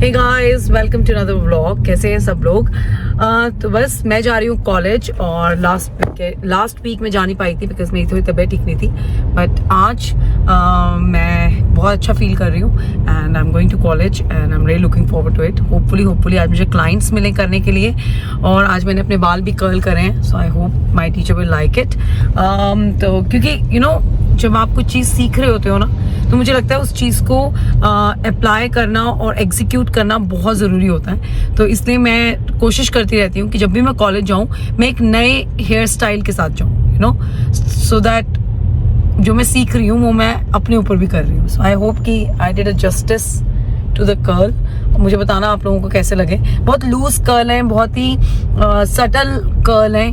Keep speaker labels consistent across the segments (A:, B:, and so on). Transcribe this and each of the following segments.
A: Hey guys, welcome to another vlog. कैसे हैं सब लोग? तो बस मैं जा रही हूँ कॉलेज और लास्ट वीक में जा नहीं पाई थी बिकॉज मेरी थोड़ी तबीयत ठीक नहीं थी। बट आज मैं बहुत अच्छा फील कर रही हूँ and I am going to college and I am really looking forward to it. Hopefully आज मुझे क्लाइंट्स मिले करने के लिए और आज मैंने अपने बाल भी कर्ल करे हैं, so I hope my teacher will like it. तो क्योंकि जब आप कुछ चीज़ सीख रहे होते हो ना, तो मुझे लगता है उस चीज़ को अप्लाई करना और एग्जीक्यूट करना बहुत ज़रूरी होता है। तो इसलिए मैं कोशिश करती रहती हूँ कि जब भी मैं कॉलेज जाऊँ मैं एक नए हेयर स्टाइल के साथ जाऊँ, सो दैट जो मैं सीख रही हूँ वो मैं अपने ऊपर भी कर रही हूँ। सो आई होप कि I did a justice to the curl. मुझे बताना आप लोगों को कैसे लगे। बहुत लूज कर्ल है, बहुत ही सटल कर्ल है,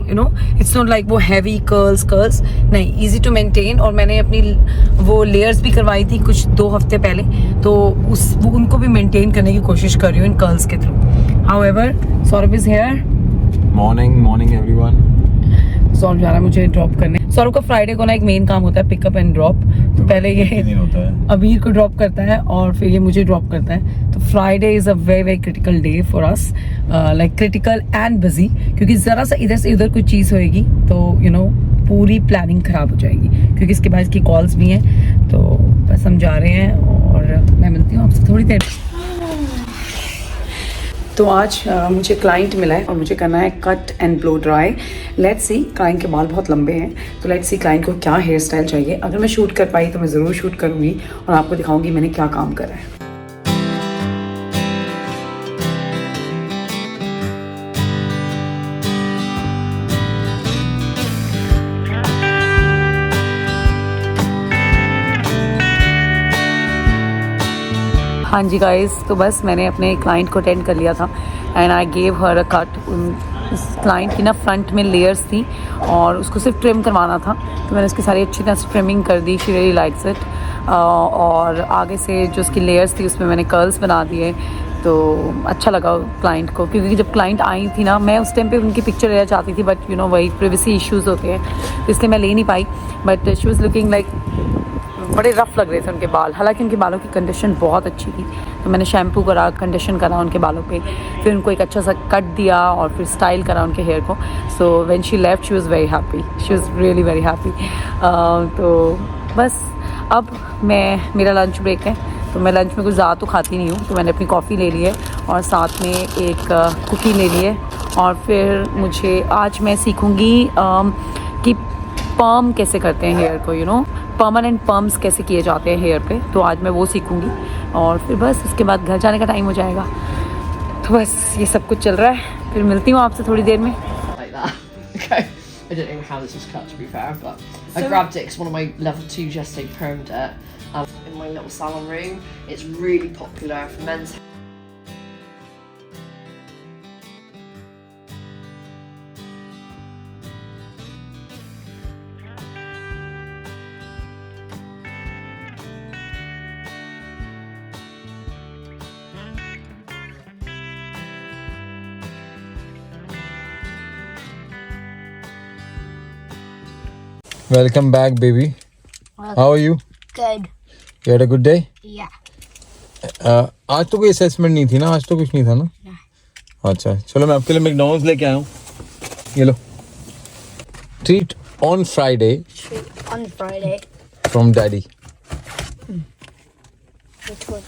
A: इट्स नॉट लाइक वो हैवी कर्ल्स नहीं, इजी टू मेंटेन। और मैंने अपनी वो लेयर्स भी करवाई थी कुछ 2 हफ्ते पहले, तो उनको भी मेंटेन करने की कोशिश कर रही हूँ इन कर्ल्स के through. However Saurabh is here.
B: Morning everyone.
A: Saurabh जा रहा है मुझे ड्रॉप करने। सौरभ का फ्राइडे को ना एक मेन काम होता है, पिकअप एंड ड्रॉप। तो पहले ये अबीर को ड्रॉप करता है और फिर ये मुझे ड्रॉप करता है। तो Friday is a very very critical day for us, like critical and busy, क्योंकि जरा सा इधर से उधर कोई चीज़ होएगी तो पूरी प्लानिंग खराब हो जाएगी, क्योंकि इसके बाद इसकी कॉल्स भी हैं। तो बस हम जा रहे हैं और मैं मिलती हूँ आपसे थोड़ी देर। तो आज मुझे क्लाइंट मिला है और मुझे करना है cut and blow dry. Let's see, client के बाल बहुत लंबे हैं, तो लेट्स सी क्लाइंट को क्या हेयर स्टाइल चाहिए। अगर मैं शूट कर पाई तो मैं ज़रूर शूट करूँगी और आपको दिखाऊंगी मैंने क्या काम करा है। हाँ जी गाइस, तो बस मैंने अपने क्लाइंट को अटेंड कर लिया था and I gave her a cut. उस क्लाइंट की ना फ्रंट में लेयर्स थी और उसको सिर्फ ट्रिम करवाना था, तो मैंने उसकी सारी अच्छी तरह से ट्रिमिंग कर दी। She really likes it. और आगे से जो उसकी लेयर्स थी उसमें मैंने कर्ल्स बना दिए, तो अच्छा लगा क्लाइंट को। क्योंकि जब क्लाइंट आई थी ना, मैं उस टाइम पे उनकी पिक्चर लेना चाहती थी, बट वही प्राइवेसी इश्यूज़ होते हैं, इसलिए मैं ले नहीं पाई। But she was looking like बड़े रफ़ लग रहे थे उनके बाल। हालांकि उनके बालों की कंडीशन बहुत अच्छी थी, तो मैंने शैम्पू करा, कंडीशन करा उनके बालों पे, फिर उनको एक अच्छा सा कट दिया और फिर स्टाइल करा उनके हेयर को। So when she left she was very happy, she was really very happy. तो बस अब मेरा लंच ब्रेक है, तो मैं लंच में कुछ ज़्यादा तो खाती नहीं हूँ, तो मैंने अपनी कॉफ़ी ले ली है और साथ में एक कुकी ले ली है। और फिर आज मैं सीखूँगी कि पर्म कैसे करते हैं हेयर को, परमानेंट पर्म्स कैसे किए जाते हैं हेयर पे। तो आज मैं वो सीखूंगी और फिर बस उसके बाद घर जाने का टाइम हो जाएगा। तो बस ये सब कुछ चल रहा है, फिर मिलती हूँ आपसे थोड़ी देर में।
C: I don't know how this was cut, to be fair, but I grabbed it because one of my level 2s yesterday permed it in my little salon room. It's really popular for men's.
B: Welcome back, baby. How are you?
D: Good.
B: You had a good day?
D: Yeah.
B: आज तो कोई assessment नहीं थी ना, आज तो कुछ नहीं था ना? अच्छा, चलो मैं आपके लिए मैकडॉनल्ड्स लेके आया हूँ। ये लो, treat on Friday.
D: Treat on Friday.
B: From daddy.
D: New toys.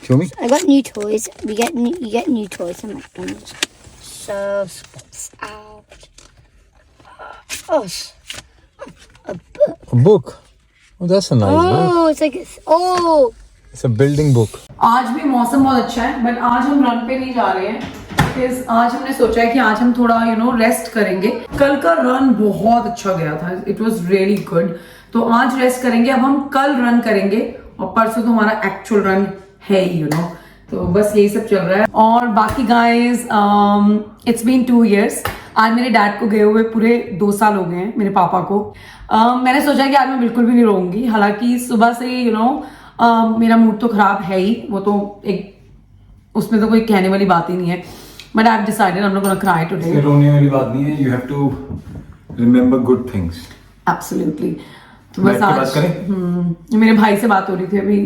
B: Show me.
D: I got new toys. You get new toys from McDonald's. So what's out? Oh, a book.
B: A book. Oh, that's a nice book.
D: Oh, it's like
B: It's a building book.
A: आज भी मौसम बहुत अच्छा है, but आज हम run पे नहीं जा रहे हैं बिकॉज आज हमने सोचा है कि आज हम थोड़ा रेस्ट करेंगे। कल का रन बहुत अच्छा गया था, इट वाज रियली गुड। तो आज रेस्ट करेंगे, अब हम कल रन करेंगे और परसों तो हमारा एक्चुअल रन है ही, तो बस यही सब चल रहा है। और बाकी गाइज, इट्स बीन 2 years। आज मेरे डैड को गए हुए पूरे 2 साल हो गए हैं, मेरे पापा को। मैंने सोचा कि आज मैं बिल्कुल भी नहीं रोऊंगी। हालांकि सुबह से मेरा मूड तो खराब है ही, वो तो उसमें तो कोई कहने वाली बात ही नहीं है। But I have decided I am not gonna cry today.
B: रोने वाली बात नहीं है, you have to remember good things.
A: Absolutely. तो बस आज मेरे भाई से बात हो रही थी अभी।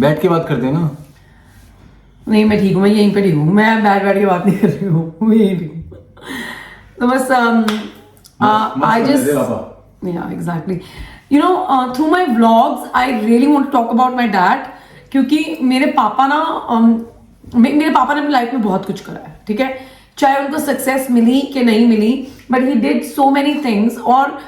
B: बैठ के बात करते हैं ना।
A: नहीं मैं ठीक हूँ, मैं यहीं पे ठीक हूँ, मैं बैठ बैठ के बात नहीं कर रही हूँ, मैं यहीं ठीक हूँ। तो बस I just yeah exactly you know through my vlogs I really want to talk about my dad क्योंकि मेरे पापा ना मेरे पापा ने अपनी लाइफ में बहुत कुछ करा है, ठीक है, चाहे उनको सक्सेस मिली कि नहीं मिली, but he did so many things. और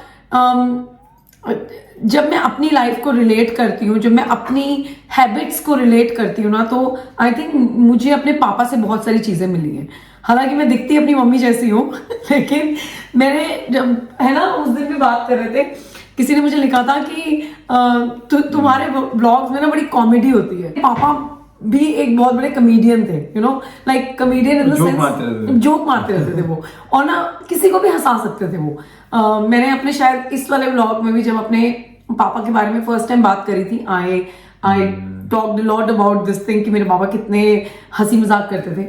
A: जब मैं अपनी लाइफ को रिलेट करती हूँ, जब मैं अपनी हैबिट्स को रिलेट करती हूँ ना, तो आई थिंक मुझे अपने पापा से बहुत सारी चीज़ें मिली हैं। हालांकि मैं दिखती अपनी मम्मी जैसी हूँ लेकिन मैंने जब है ना उस दिन भी बात कर रहे थे, किसी ने मुझे लिखा था कि तुम्हारे ब्लॉग्स में ना बड़ी कॉमेडी होती है। पापा भी एक बहुत बड़े कमेडियन थे, you know like comedian in the sense joke मारते रहते थे वो, और ना किसी को भी हंसा सकते थे वो। मैंने अपने शायद इस वाले ब्लॉग में भी जब अपने पापा के बारे में फर्स्ट टाइम बात करी थी, I talked a lot about this thing कि मेरे पापा कितने हंसी मजाक करते थे,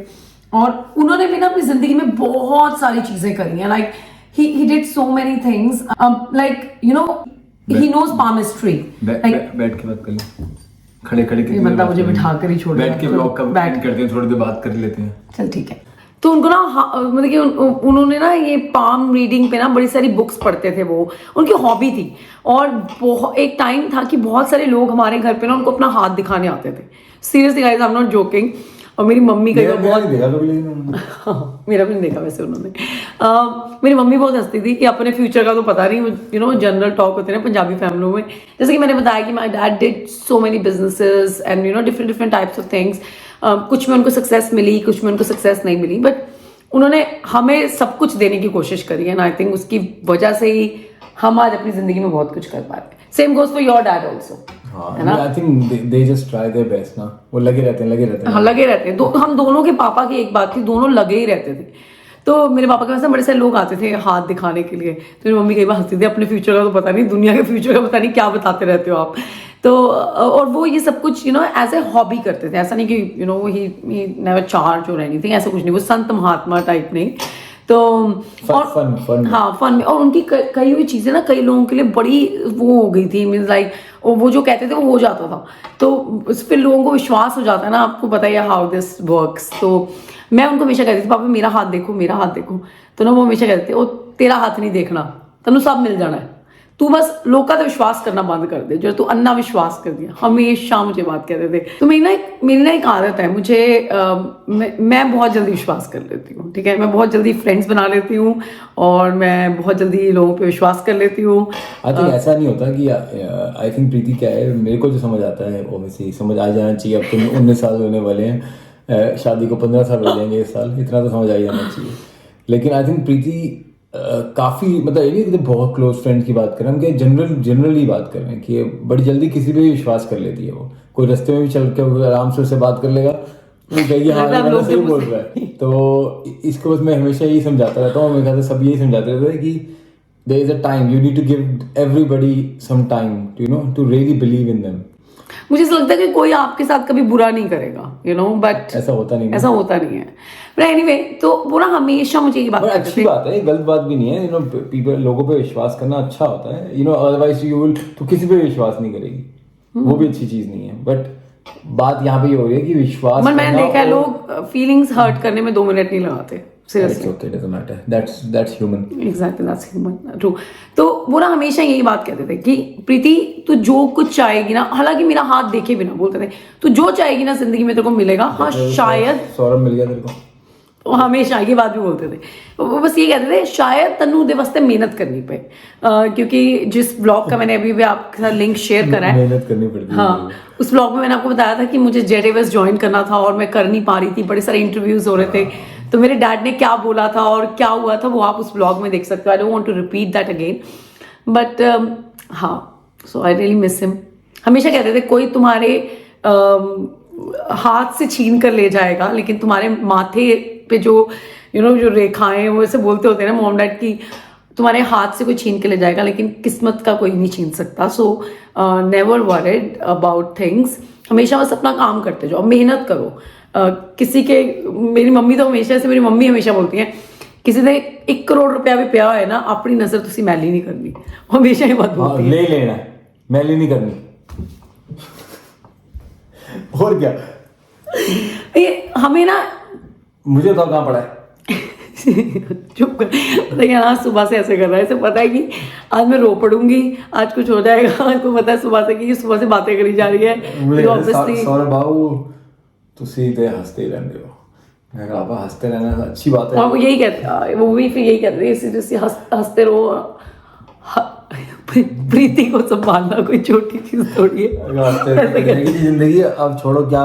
A: और उन्होंने भी ना अपनी जिंदगी में बहुत सारी चीजें करी हैं। Like he did so many things, like you know he knows palmistry, like
B: बैठ के बात कर ले, खड़े खड़े
A: ये बंदा मुझे बिठा कर ही छोड़
B: बैठ के ब्लॉग का बैठ करते हैं, थोड़ी देर बात कर लेते हैं,
A: चल ठीक है। तो उनको ना मतलब कि उन्होंने ना ये पाम रीडिंग पे ना बड़ी सारी बुक्स पढ़ते थे, वो उनकी हॉबी थी। और एक टाइम था कि बहुत सारे लोग हमारे घर पे ना उनको अपना हाथ दिखाने आते थे, seriously guys I am not joking. और मेरी मम्मी का बहुत मेरा भी नहीं देखा वैसे उन्होंने। मेरी मम्मी बहुत हंसती थी कि अपने फ्यूचर का तो पता नहीं, यू नो जनरल टॉक होते हैं पंजाबी फैमिलियों में। जैसे कि मैंने बताया कि my dad did so many businesses and you know different types of things. कुछ में उनको सक्सेस मिली, कुछ में उनको सक्सेस नहीं मिली, बट उन्होंने हमें सब कुछ देने की कोशिश करी है, एंड आई थिंक उसकी वजह से ही हम आज अपनी जिंदगी में बहुत कुछ कर पा रहे हैं। Same goes for your dad also, है ना?
B: I think they just try their best ना, वो लगे रहते हैं
A: हाँ लगे रहते हैं। हम दोनों के पापा की एक बात थी, दोनों लगे ही रहते थे। तो मेरे पापा के पास बड़े सारे लोग आते थे हाथ दिखाने के लिए, तो मेरी मम्मी कई बार हंसती थी, अपने फ्यूचर का तो पता नहीं, दुनिया के फ्यूचर का पता नहीं, क्या बताते रहते हो आप। तो और वो ये सब कुछ you know as a hobby करते थे, ऐसा नहीं कि you know he never charge और एनीथिंग, ऐसा कुछ नहीं, वो संत महात्मा टाइप नहीं। तो
B: फन
A: हाँ फन में, और उनकी कई हुई चीजें ना कई लोगों के लिए बड़ी वो हो गई थी, मीन्स लाइक वो जो कहते थे वो हो जाता था, तो फिर लोगों को विश्वास हो जाता है ना, आपको पता ही है हाउ दिस वर्क्स। तो मैं उनको हमेशा कहती थी, पापा मेरा हाथ देखो, मेरा हाथ देखो। तो ना वो हमेशा कहते थे, ओ तेरा हाथ नहीं देखना, तेनू सब मिल जाना है, तू बस लोग का तो विश्वास करना बंद कर दे, जो तू अन्ना विश्वास कर दिया, हमेशा मुझे बात कहते थे। तो मेरी ना एक आदत है, मुझे मैं बहुत जल्दी विश्वास कर लेती हूँ, ठीक है, मैं बहुत जल्दी फ्रेंड्स बना लेती हूँ, और मैं बहुत जल्दी लोगों पे विश्वास कर लेती हूँ।
B: आई थिंक ऐसा नहीं होता कि आई थिंक प्रीति क्या है, मेरे को जो समझ आता है ओबियसली समझ आ जाना चाहिए। अब तो 19 साल होने वाले हैं, शादी को 15 साल हो जाएंगे इस साल, इतना तो समझ आ ही जाना चाहिए। लेकिन आई थिंक प्रीति काफ़ी मतलब ये नहीं कि बहुत क्लोज फ्रेंड की बात करें, हम क्या जनरली बात कर रहे हैं कि बड़ी जल्दी किसी पे भी विश्वास कर लेती है। वो कोई रास्ते में भी चल के आराम से उससे बात कर लेगा, वो कहेगी हाँ ये सही बोल रहा है। तो इसको बस मैं हमेशा यही समझाता रहता हूँ, मेरे ख्याल से सब यही समझाते रहते हैं कि there is a time, you need to give everybody some time you know to really believe in them.
A: मुझे ऐसा लगता है कि कोई आपके साथ कभी बुरा नहीं करेगा, यू नो, बट
B: ऐसा होता नहीं
A: है। बट एनीवे, तो वो ना हमेशा मुझे ये बात
B: अच्छी बात है, गलत बात भी नहीं है, यू नो पीपल लोगों पे विश्वास करना अच्छा होता है, you know, otherwise you will तो किसी पे विश्वास नहीं करेगी, वो भी अच्छी चीज नहीं है। बट बात यहाँ पे ये हो रही है कि विश्वास
A: मैंने देखा है लोग फीलिंग्स हर्ट करने में 2 मिनट नहीं लगाते, seriously.
B: It's okay, doesn't matter. That's human.
A: Exactly, that's human. True. तो वो ना हमेशा यही बात कहते थे कि प्रीति तू जो कुछ चाहेगी ना, हालांकि मेरा हाथ देखे बिना बोलते थे, तू जो चाहेगी ना जिंदगी में तेरे को मिलेगा। हाँ शायद
B: सौरभ मिल गया तेरे को,
A: वो हमेशा ये बात भी बोलते थे, वो बस ये कहते थे शायद तन्नू दे वास्ते मेहनत करनी पे, क्योंकि जिस ब्लॉग का मैंने अभी भी आपके साथ लिंक शेयर करा है,
B: मेहनत करनी पड़ती है।
A: हाँ, उस ब्लॉग में मैंने आपको बताया था कि मुझे जेट एयरवेज ज्वाइन करना था और मैं कर नहीं पा रही थी, बड़े सारे इंटरव्यूज हो रहे थे, तो मेरे डैड ने क्या बोला था और क्या हुआ था वो आप उस ब्लॉग में देख सकते हो। I don't want to repeat that again, but हाँ, so I really miss him. हमेशा कहते थे कोई तुम्हारे हाथ से छीन कर ले जाएगा, लेकिन तुम्हारे माथे पे जो यू नो जो रेखाएं, वो ऐसे बोलते होते हैं ना मॉम डैड की, तुम्हारे हाथ से कोई छीन के ले जाएगा लेकिन किस्मत का कोई नहीं छीन सकता। So never worried about things, हमेशा बस अपना काम करते जाओ, मेहनत करो। किसी के, मेरी मम्मी तो हमेशा से, मेरी मम्मी हमेशा बोलती हैं किसी ने 1 करोड़ रुपया भी पिया है ना, अपनी नजर तुसी मैली नहीं करनी, हमेशा ये बात बोलती है।
B: ले लेना, मैली नहीं करनी और क्या।
A: ये हमें ना
B: मुझे तो कहाँ पड़ा है।
A: चुप कर। पता है आज सुबह से ऐसे कर रहा है, इसे पता है कि आज मैं रो पड़ूंगी, आज कुछ हो जाएगा। आपको पता है सुबह से कि सुबह से बातें करी जा रही है ऑब्वियसली।
B: सौरभ बाबू तुसी ते हंसते ही रहते हो। मैं कहा आपा हंसते रहना अच्छी बात है।
A: और वो यही कहते, वो भी फिर यही कहते हैं सीरियसली हंसते रहो। प्रीति को संभालना कोई छोटी चीज थोड़ी है।
B: हंसते रहेगी जिंदगी। अब छोड़ो, क्या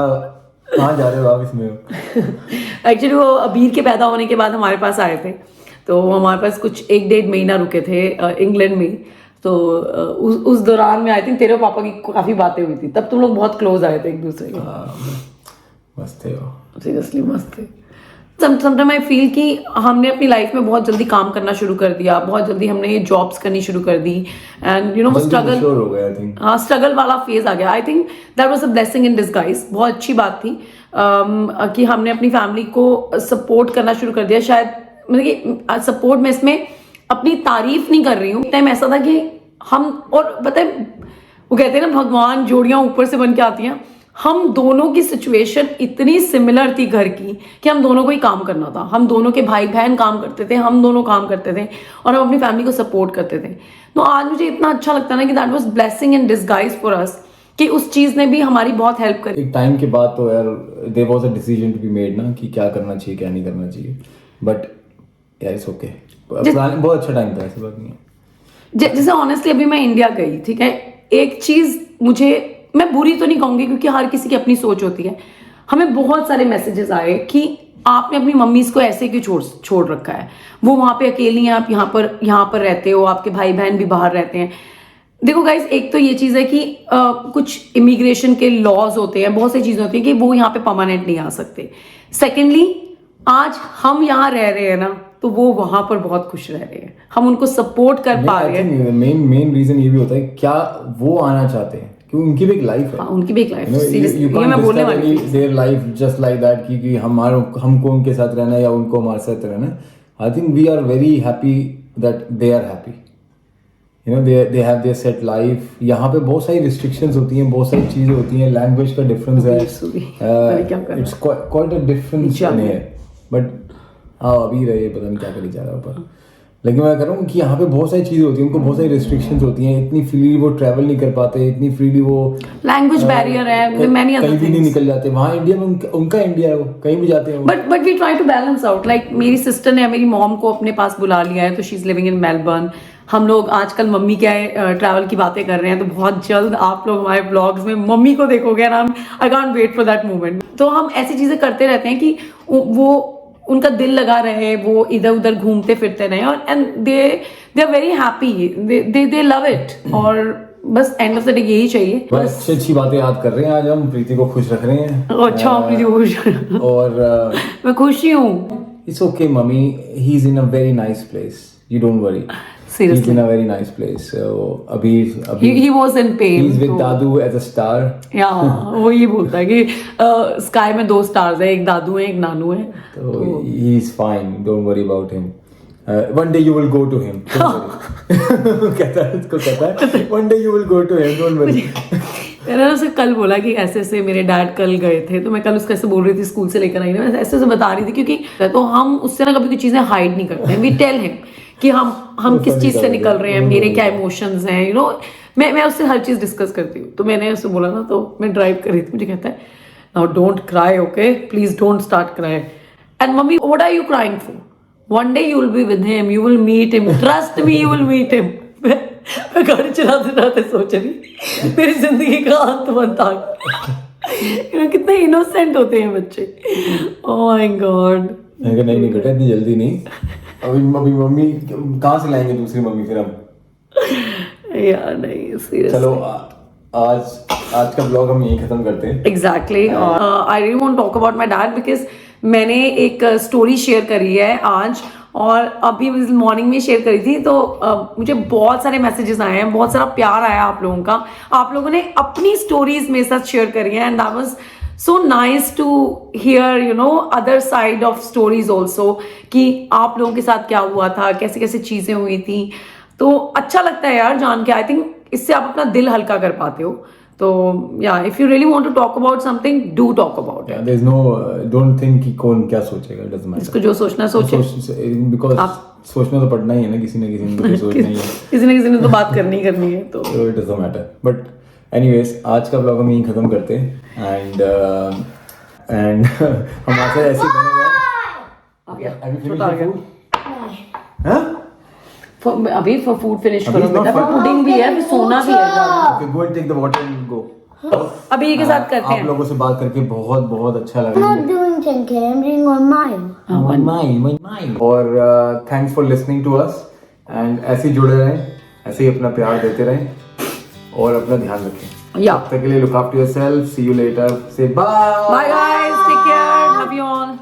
B: कहाँ जा रहे हो आप इसमें।
A: एक्चुअली वो अबीर के पैदा होने के बाद हमारे पास आए थे, तो हमारे पास कुछ 1-1.5 महीना रुके थे इंग्लैंड में। तो उस दौरान में आई थिंक तेरे पापा की काफी बातें हुई थी, तब तुम लोग बहुत क्लोज आए थे एक दूसरे के।
B: मस्त थे वो,
A: सीरियसली मस्त थे। समटाइम आई फील कि हमने अपनी लाइफ में बहुत जल्दी काम करना शुरू कर दिया, बहुत जल्दी हमने ये जॉब्स करनी शुरू कर दी एंड यू नो स्ट्रगल
B: हो गया। आई थिंक
A: हाँ स्ट्रगल वाला फेज आ गया। I think that was a blessing in disguise. बहुत अच्छी बात थी कि हमने अपनी फैमिली को सपोर्ट करना शुरू कर दिया। शायद मतलब कि सपोर्ट में इसमें अपनी तारीफ नहीं कर रही हूँ। टाइम ऐसा था कि हम, और पता है वो कहते हैं ना भगवान जोड़ियां ऊपर से बन के आती हैं। हम दोनों की सिचुएशन इतनी सिमिलर थी घर की कि हम दोनों को ही काम करना था। हम दोनों के भाई बहन काम करते थे, हम दोनों काम करते थे और हम अपनी फैमिली को सपोर्ट करते थे। तो आज मुझे इतना अच्छा लगता है ना कि that was blessing in disguise for us, कि उस चीज ने भी हमारी बहुत हेल्प करी।
B: एक टाइम के बाद तो यार there was a decision to be made ना कि क्या करना चाहिए क्या नहीं करना चाहिए। बट यार इट्स ओके, बहुत अच्छा टाइम था, ऐसी बात नहीं है।
A: जैसे ऑनेस्टली अभी मैं इंडिया गई, ठीक है, एक चीज मुझे, मैं बुरी तो नहीं कहूंगी क्योंकि हर किसी की अपनी सोच होती है। हमें बहुत सारे मैसेजेस आए कि आपने अपनी मम्मी को ऐसे क्यों छोड़ रखा है, वो वहां पे अकेली हैं, आप यहाँ पर रहते हो, आपके भाई बहन भी बाहर रहते हैं। देखो गाइस, एक तो ये चीज है कि कुछ इमिग्रेशन के लॉज होते हैं, बहुत सी चीजें होती हैं कि वो यहाँ पे परमानेंट नहीं आ सकते। सेकेंडली, आज हम यहाँ रह रहे हैं ना, तो वो वहां पर बहुत खुश रह रहे हैं, हम उनको सपोर्ट कर पा रहे हैं।
B: मेन रीजन ये भी होता है क्या वो आना चाहते हैं, क्योंकि उनकी भी एक लाइफ है।
A: उनकी भी एक लाइफ है, सीरियसली ये मैं बोलने वाली थी।
B: Their life just like that कि हमको उनके साथ रहना है या उनको हमारे साथ रहना है। I think we are very happy that they are happy, you know they have their set life. यहाँ पे बहुत सारी रिस्ट्रिक्शंस होती हैं, बहुत सारी चीजें होती हैं, लैंग्वेज का डिफरेंस है, it's quite a difference in here. But हाँ अभी रहे पता नहीं क्या करी जा रहा है ऊपर। लेकिन मैं कह रहा हूँ कि यहाँ पे बहुत सारी चीजें होती हैं, उनको बहुत सारी रिस्ट्रिक्शंस होती हैं, इतनी फ्रीली वो ट्रैवल नहीं कर पाते, इतनी फ्रीली वो
A: लैंग्वेज बैरियर है,
B: कहीं भी नहीं निकल जाते। वहाँ इंडिया में उनका इंडिया है, वो कहीं भी जाते हैं।
A: But we try to balance out. Like मेरी सिस्टर ने मेरी मॉम को अपने पास बुला लिया है, तो she is living in Melbourne. हम लोग आजकल मम्मी क्या है ट्रैवल की बातें कर रहे हैं, तो बहुत जल्द आप लोग हमारे ब्लॉग्स में मम्मी को देखोगे ना। I can't wait for that moment. तो हम ऐसी चीजें करते रहते हैं कि वो उनका दिल लगा रहे, वो इधर उधर घूमते फिरते रहे, और and they are very happy, they love it. और बस एंड ऑफ द डे यही चाहिए।
B: बस अच्छी बातें याद कर रहे हैं आज हम, प्रीति को खुश रख रहे हैं।
A: अच्छा प्रीति को खुश
B: और
A: मैं खुशी हूँ।
B: It's okay mummy, he is in a very nice place, you don't worry.
A: Seriously,
B: he's in a very nice place. So Abhi
A: he was in pain.
B: He's with Dadu as a star.
A: Yeah, वो ये बोलता है कि sky में 2 stars है, एक दादू है एक नानू है।
B: तो he's fine. Don't worry about him. One day you will go to him. Don't worry. कहता है उसको, कहता है one day you will go to him. Don't worry.
A: मैंने उसे कल बोला कि ऐसे ऐसे मेरे डैड कल गए थे, तो मैं कल उसको ऐसे बोल रही थी, स्कूल से लेकर आई ना, ऐसे ऐसे बता रही थी। क्योंकि तो हम उससे ना कभी कोई चीजें हाइड नहीं करते हैं। वी टेल हिम कि हम किस चीज से निकल रहे हैं, मेरे क्या इमोशंस हैं, यू नो। मैं उससे हर चीज डिस्कस करती हूँ। तो मैंने उससे बोला ना, तो मैं ड्राइव कर रही थी, मुझे कहता है now don't cry, okay please don't start cry. And mummy what are you crying for, one day you will be with him, you will meet him, trust me you will meet him. मैं गाड़ी चलाते चलाते सोच रही मेरी जिंदगी का अंत बनता है। कितने इनोसेंट होते हैं बच्चे। Oh my God.
B: नहीं बेटा इतनी जल्दी नहीं। अभी मम्मी कहाँ से लाएंगे दूसरी मम्मी फिर हम?
A: यार नहीं सीरियसली।
B: चलो आज का ब्लॉग हम यहीं खत्म करते हैं।
A: Exactly. I really want to talk about my dad because मैंने एक स्टोरी शेयर करी है आज, और अभी मॉर्निंग में शेयर करी थी। तो मुझे बहुत सारे मैसेजेस आए हैं, बहुत सारा प्यार आया आप लोगों का। आप लोगों ने अपनी स्टोरीज मेरे साथ शेयर करी है, and that was so nice to hear, you know, other side of stories also, कि आप लोगों के साथ क्या हुआ था, कैसे कैसे चीजें हुई थी। तो अच्छा लगता है यार जान के। आई थिंक इससे आप अपना दिल हल्का कर पाते हो। तो या if you really want to talk about something do talk about
B: Yeah, there's no don't think कि कौन क्या सोचेगा, it doesn't matter.
A: इसको जो सोचना सोचे
B: Because सोचना तो पड़ना ही है ना, किसी ना किसी ने तो सोचना ही है,
A: किसी ना किसी ने तो बात करनी ही करनी है तो
B: so it doesn't matter. But anyways, आज का ब्लॉग हम यहीं खत्म करते हैं and हमारे साथ ऐसे बने
A: आ गया
B: अभी finish
A: छोटा आ
B: the
A: गया
B: food? हाँ?
A: अभी फूड फिनिश
B: अभी
A: करो
B: is not
A: बेटा,
B: fun.
A: पुडिंग भी है, अभी सोना भी है।
B: Okay, go and take the water and go.
A: अभी ये के साथ करते
B: आप
A: हैं।
B: लोगों से बात करके बहुत बहुत अच्छा
D: I'm
B: लगा।
D: not doing 10K, I'm doing 1 mile.
B: One mile. और thanks for listening to us and ऐसे ही जुड़े रहें, ऐसे ही अपना प्यार देते रहें और अपना ध्यान रखें।
A: या
B: तब तक के लिए look after yourself, see you later, say bye.
A: Bye guys, take care, love you all.